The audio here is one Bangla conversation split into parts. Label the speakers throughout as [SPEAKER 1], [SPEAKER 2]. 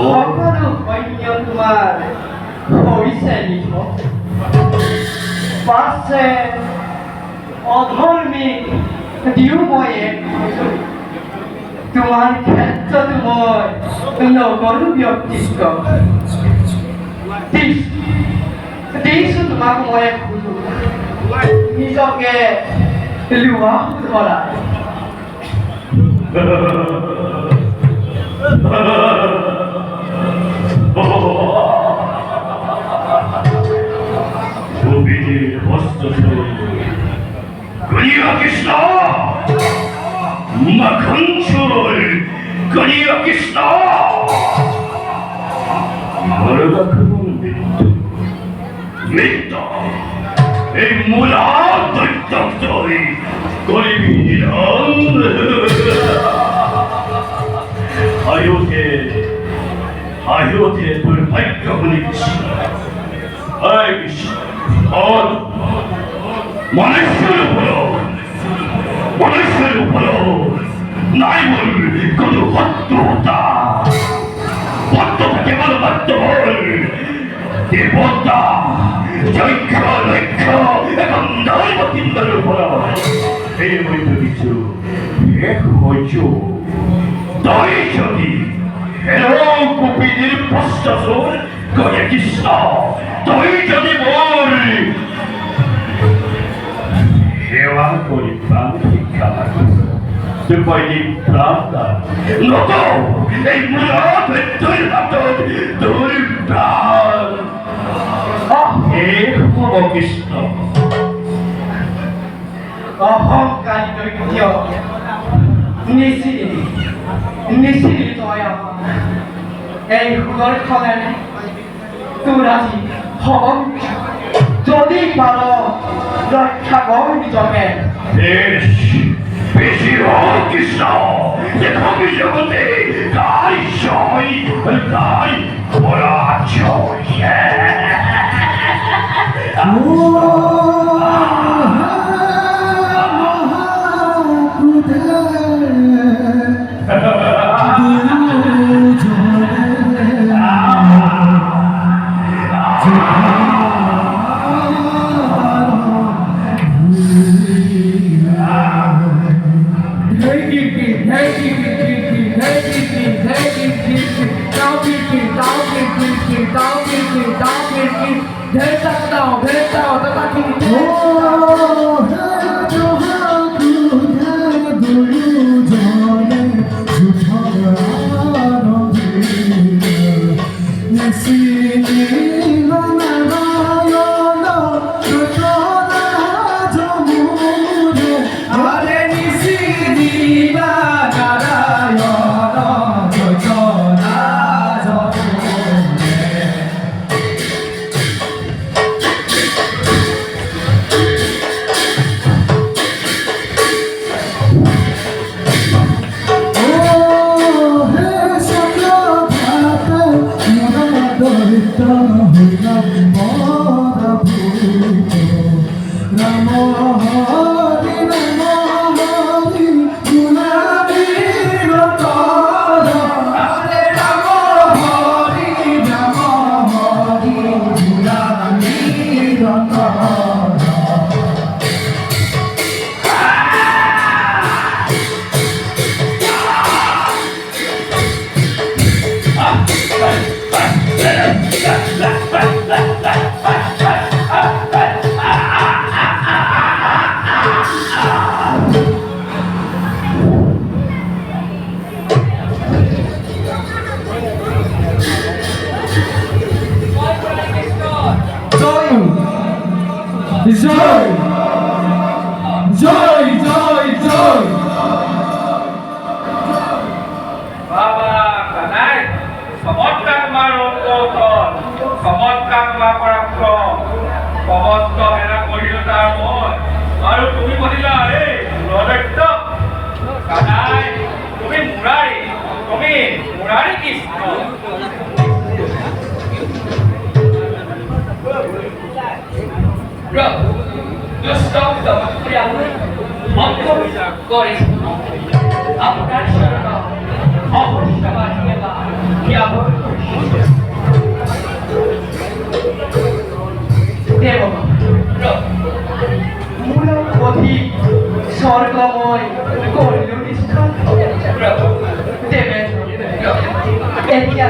[SPEAKER 1] সকলো সৈন্য তোমাৰ হৈছে নিহ পাছে অধৰ্মিক দিও মই এক তোমাৰ ক্ষেত্ৰত মই নগৰু ব্যক্তিত্ব দিছো তোমাক মই নিজকে লোৱা ধৰা
[SPEAKER 2] Gania Krishna! Makanchur! Gania Krishna! Maragakum Mitta! A mula doctor! Golibidan! Ayote Purpaikabulich! Aish! On! মানুষের উপর নাই বল কোন হত্যা ভক্ত থেকে বল ভক্ত বল দেবতা যজ্ঞ লক্ষ্য এবং ধর্মচিন্তার উপর এই মধ্যে কিছু এক হইছ তাই যদি এরম কুপিদের পশ্চাৎ করে কৃষ্ণ তাই যদি বল Hewa Korifan Hikar Supaya Prata Noto Murat Turbatot Turban Krishna
[SPEAKER 1] অহংকারী দৈত্য নিশিরিত এই সুদর্শনে তোরাজি হব যদি পার রক্ষা কর নিজকে
[SPEAKER 2] বেশি কৃষ্ণ দেখি জগতে তাই সই তাই পরাজয়
[SPEAKER 1] আপনার শরণ অবশ্যই এতিয়া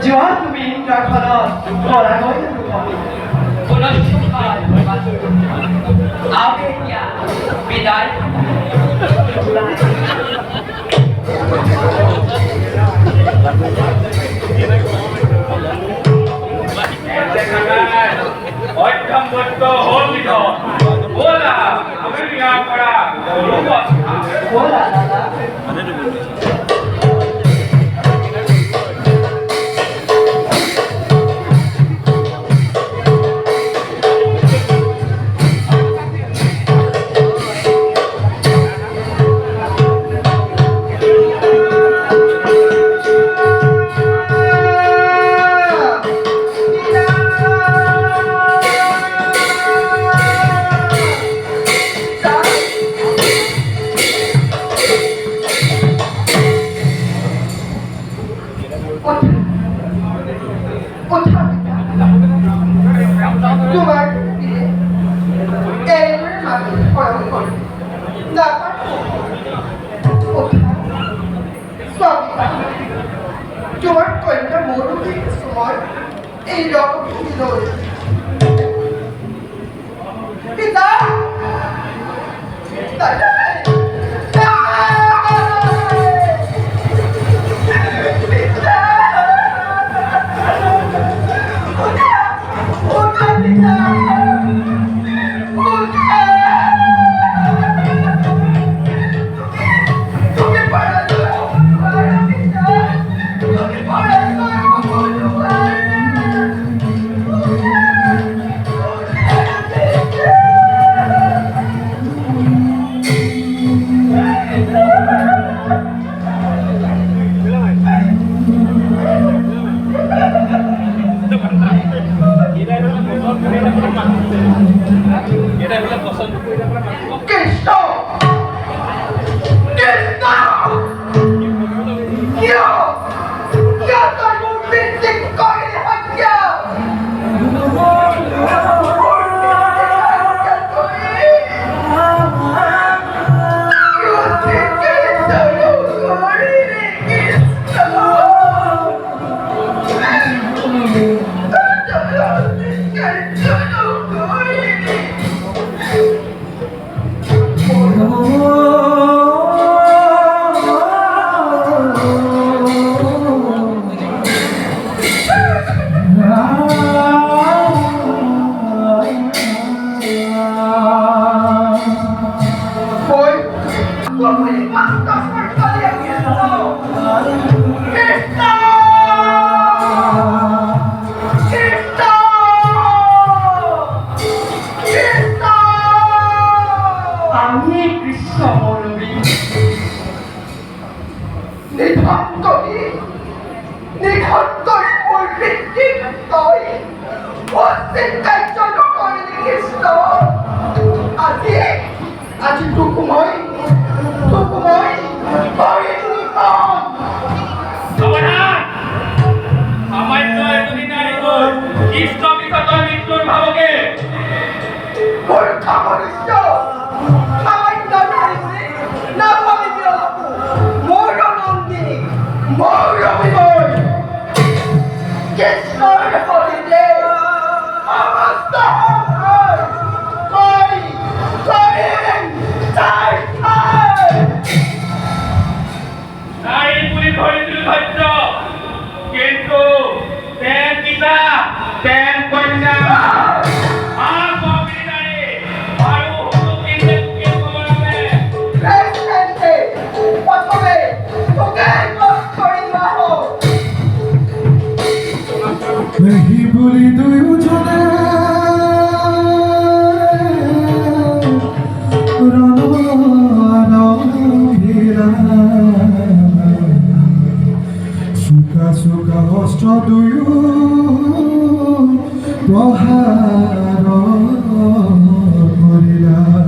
[SPEAKER 1] যোৱা তুমি ইন্দ্ৰখনত পৰাগৈ আমি এতিয়া বিদায়
[SPEAKER 2] অধ্যম্বত্ব হল লিখন ব'লা আমি ইয়াৰ পৰা
[SPEAKER 1] ব'লা দাদা তোমার এইবারে মাকে পড়ানো করে তারপর তোমার কন্যা মরুবীর সময় এইরকম ছিল পিতা
[SPEAKER 3] नहीं भूली दुयोजने सुखा सुखा हस्त दुयो प्रहार करिला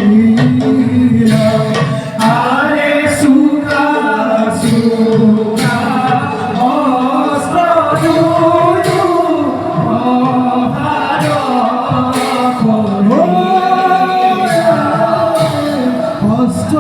[SPEAKER 3] লীলা আরে সুখা সুখা অস্ত্র দুয়ো মহার অস্ত্র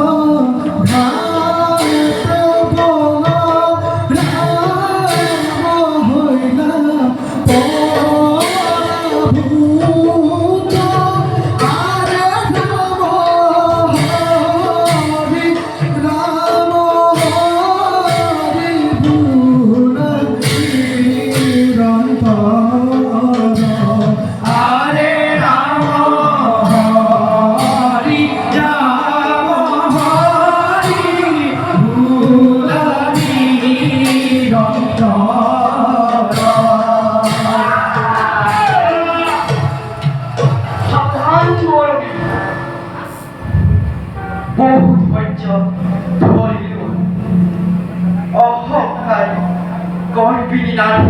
[SPEAKER 2] সাবধান মৌলবী বহুত ধৈর্য ধরিল অহংকার গর্বিনী নারী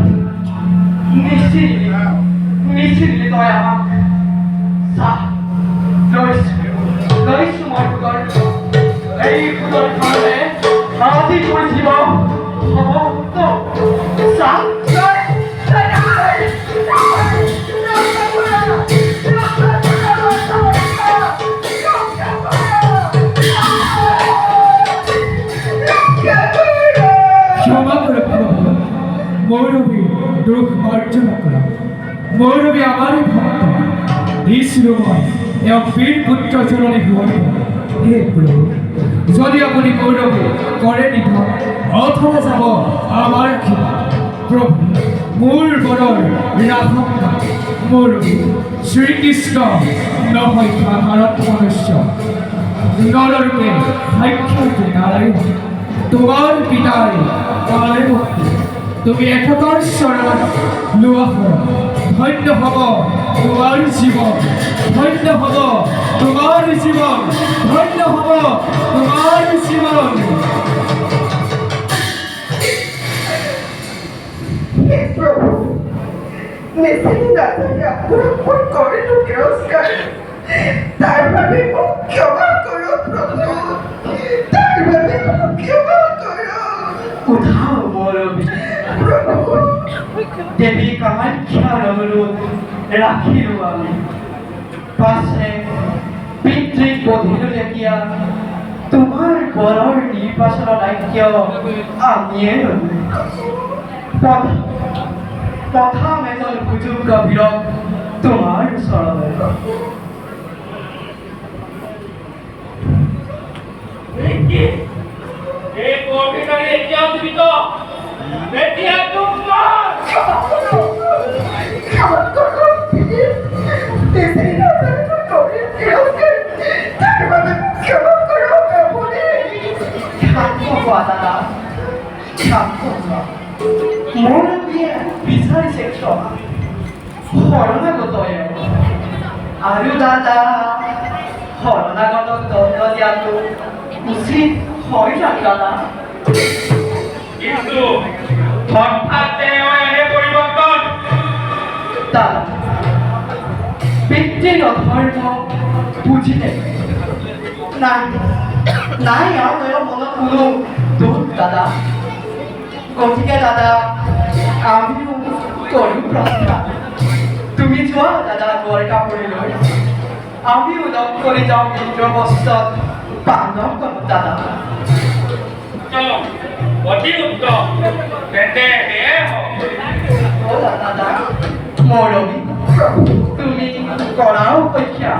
[SPEAKER 2] নিশিলি তয় আমাক চাহ লৈছো মই পুতৰ এই পুতৰ কাৰণে আজি মোৰ জীৱ সমস্ত চাহ
[SPEAKER 3] ক্ষমা করে প্রভু মৌরবী দুঃখ অর্জন করা মৌরবী আমারই ভক্ত ঈশ্বরময় এবং বীর পুত্র চরণে ভুবন হে প্রভু যদি আপনি মৌরবী করে নিধন অথবা যাব আমার ক্ষমা প্রভু মূল বৰৰ ৰাধা মৌরবী শ্রীকৃষ্ণ নহয় ভাৰত মনুষ্য নররূপে সাক্ষাৎ নারায়ণ তোমার পিতায় তোমার ভক্তি তুমি একতার শরণ লোৱা ধন্য হব তোমার জীবন ধন্য হব তোমার জীবন ধন্য হব তোমার জীবন
[SPEAKER 1] হে প্রভু মেসেঞ্জার দাদাকে আপনার করে নমস্কার তার বাবে মোক ক্ষমা করো প্রভু তার বাবে মোক ক্ষমা করো
[SPEAKER 2] উঠাও মৌলবী
[SPEAKER 1] প্রভু
[SPEAKER 2] দেবী কামাখ্যার অনুরোধ রাখিল আমি পাশে পিতৃক বধিল লেখিয়া তোমার বৰৰ নিৰ্বাচন দায়িত্ব আমিয়ে ললো প্ৰথম এজন সুযোগ্য বীৰক তোমাৰ ওচৰলৈ
[SPEAKER 4] এই অভিনয় এতিয়াও জীৱিত এতিয়া তোমাৰ
[SPEAKER 1] ক্ষমা করো মেসেঞ্জার দাদাকে করে নমস্কার তার বাবে ক্ষমা করো প্রভু
[SPEAKER 2] শান্ত হোৱা দাদা শান্ত হোৱা মৌলবীয়ে বিচাৰিছে ক্ষমা শৰণাগত আৰু দাদা শৰণাগতক দণ্ড দিয়াটো উচিত হয় জানো দাদা
[SPEAKER 4] কিন্তু হঠাৎ তেওঁ এনে পৰিৱৰ্তন
[SPEAKER 2] দাদা পিতৃৰ অধৰ্ম বুজিলে নাই আৰু তেওঁৰ মনত কোনো দুখ দাদা গতিকে দাদা আমিও কৰোঁ প্ৰাৰ্থনা তুমি যোৱা দাদা বৰ কাপোৰলৈ আমিও লগ কৰি যাওঁ ইন্দ্ৰবস্ত্ৰত পাণ্ডৱ দাদা
[SPEAKER 4] চলো অতি উত্তম তেন্তে সেয়ে হওক
[SPEAKER 2] দাদা মৌলবী তুমি কৰাও পৰীক্ষা